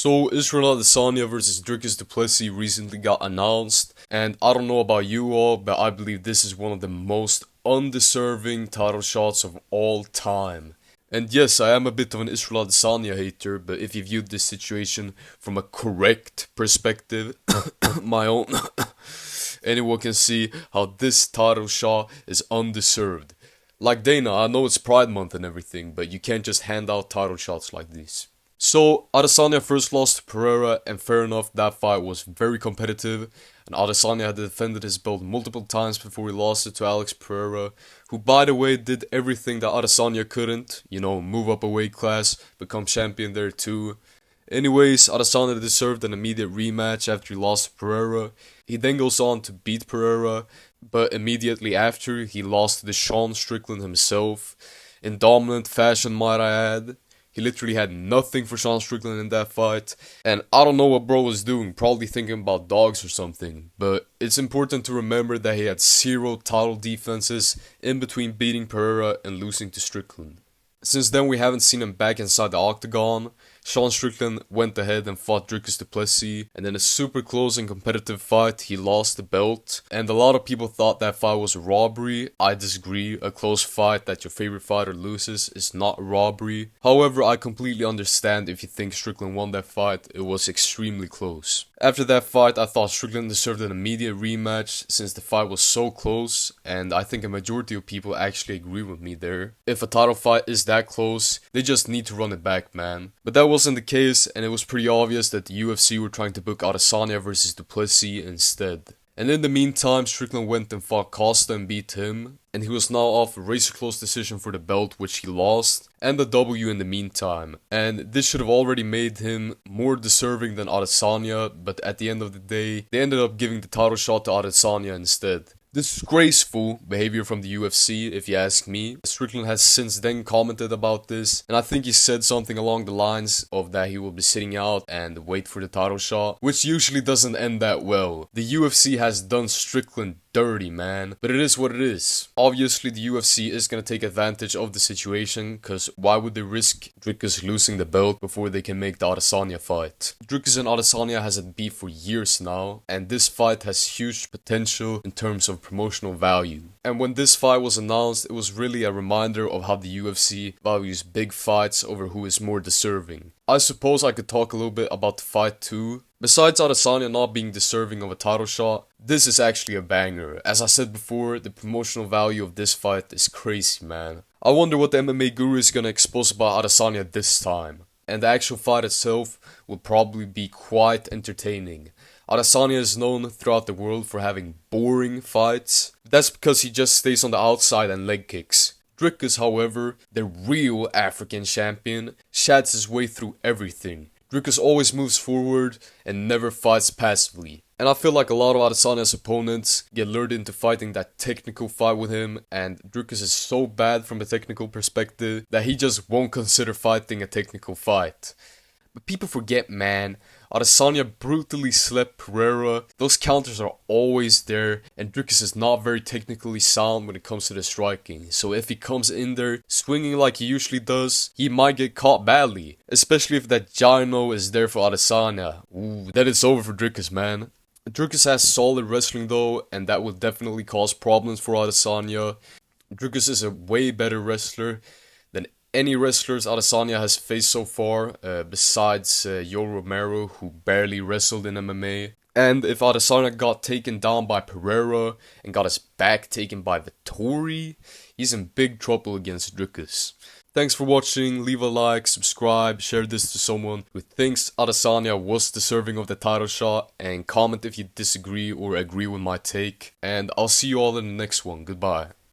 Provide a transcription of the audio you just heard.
So, Israel Adesanya versus Dricus du Plessis recently got announced, and I don't know about you all, but I believe this is one of the most undeserving title shots of all time. And yes, I am a bit of an Israel Adesanya hater, but if you viewed this situation from a correct perspective, my own, anyone can see how this title shot is undeserved. Like Dana, I know it's Pride Month and everything, but you can't just hand out title shots like these. So, Adesanya first lost to Pereira, and fair enough, that fight was very competitive, and Adesanya had defended his belt multiple times before he lost it to Alex Pereira, who by the way did everything that Adesanya couldn't, move up a weight class, become champion there too. Anyways, Adesanya deserved an immediate rematch after he lost to Pereira. He then goes on to beat Pereira, but immediately after, he lost to Sean Strickland himself, in dominant fashion might I add. He literally had nothing for Sean Strickland in that fight, and I don't know what bro was doing, probably thinking about dogs or something, but it's important to remember that he had 0 title defenses in between beating Pereira and losing to Strickland. Since then we haven't seen him back inside the octagon. Sean Strickland went ahead and fought Dricus du Plessis, and in a super close and competitive fight, he lost the belt. And a lot of people thought that fight was a robbery. I disagree. A close fight that your favorite fighter loses is not a robbery. However, I completely understand if you think Strickland won that fight. It was extremely close. After that fight, I thought Strickland deserved an immediate rematch since the fight was so close, and I think a majority of people actually agree with me there. If a title fight is that close, they just need to run it back, man. But that wasn't the case, and it was pretty obvious that the UFC were trying to book Adesanya versus du Plessis instead. And in the meantime, Strickland went and fought Costa and beat him, and he was now off a razor-close decision for the belt, which he lost, and the W in the meantime. And this should have already made him more deserving than Adesanya, but at the end of the day, they ended up giving the title shot to Adesanya instead. Disgraceful behavior from the UFC, if you ask me. Strickland has since then commented about this, and I think he said something along the lines of that he will be sitting out and wait for the title shot, which usually doesn't end that well. The UFC has done Strickland dirty, man, but it is what it is. Obviously, the UFC is gonna take advantage of the situation, cause why would they risk Dricus losing the belt before they can make the Adesanya fight? Dricus and Adesanya has a beef for years now, and this fight has huge potential in terms of promotional value. And when this fight was announced, it was really a reminder of how the UFC values big fights over who is more deserving. I suppose I could talk a little bit about the fight too. Besides Adesanya not being deserving of a title shot, this is actually a banger. As I said before, the promotional value of this fight is crazy, man. I wonder what the MMA guru is gonna expose about Adesanya this time. And the actual fight itself will probably be quite entertaining. Adesanya is known throughout the world for having boring fights. That's because he just stays on the outside and leg kicks. Dricus, however, the real African champion, shats his way through everything. Dricus always moves forward and never fights passively. And I feel like a lot of Adesanya's opponents get lured into fighting that technical fight with him, and Dricus is so bad from a technical perspective that he just won't consider fighting a technical fight. But people forget, man, Adesanya brutally slept Pereira. Those counters are always there, and Dricus is not very technically sound when it comes to the striking. So if he comes in there swinging like he usually does, he might get caught badly. Especially if that gyno is there for Adesanya. Ooh, then it's over for Dricus, man. Dricus has solid wrestling though, and that will definitely cause problems for Adesanya. Dricus is a way better wrestler than any wrestlers Adesanya has faced so far, besides Yoel Romero, who barely wrestled in MMA. And if Adesanya got taken down by Pereira and got his back taken by Vettori, he's in big trouble against Dricus. Thanks for watching, leave a like, subscribe, share this to someone who thinks Adesanya was deserving of the title shot, and comment if you disagree or agree with my take. And I'll see you all in the next one, goodbye.